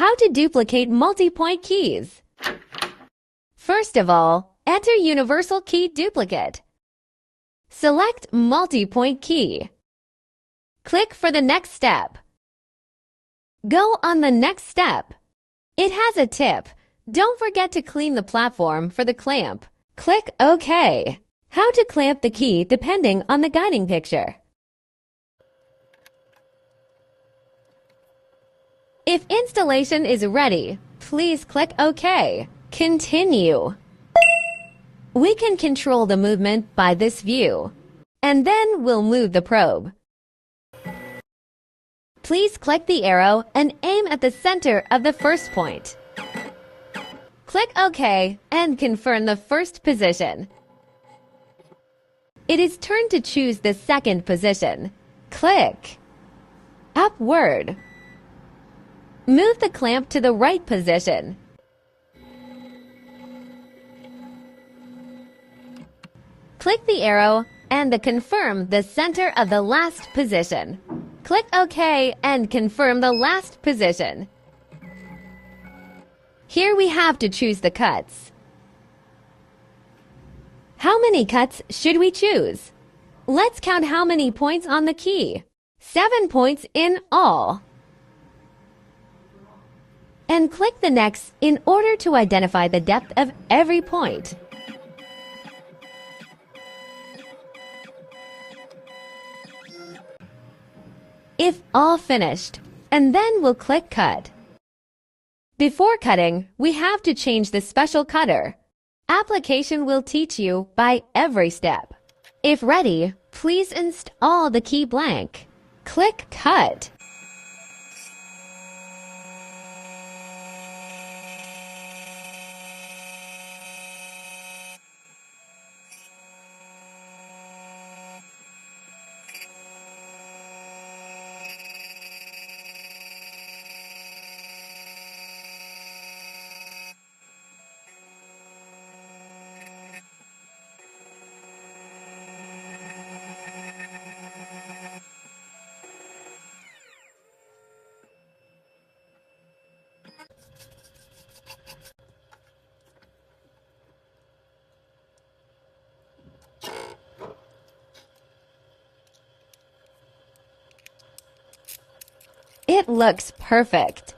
How to duplicate multi-point keys. First of all, enter universal key duplicate. Select multi-point key. Click for the next step. Go on the next step. It has a tip. Don't forget to clean the platform for the clamp. Click OK. How to clamp the key depending on the guiding picture. If installation is ready, please click OK. Continue. We can control the movement by this view, and then we'll move the probe. Please click the arrow and aim at the center of the first point. Click OK and confirm the first position. It is turn to choose the second position. Click upward. Move the clamp to the right position. Click the arrow and confirm the center of the last position. Click OK and confirm the last position. Here we have to choose the cuts. How many cuts should we choose? Let's count how many points on the key. 7 points in all. And click the next in order to identify the depth of every point. If all finished, and then we'll click Cut. Before cutting, we have to change the special cutter. Application will teach you by every step. If ready, please install the key blank. Click Cut. It looks perfect.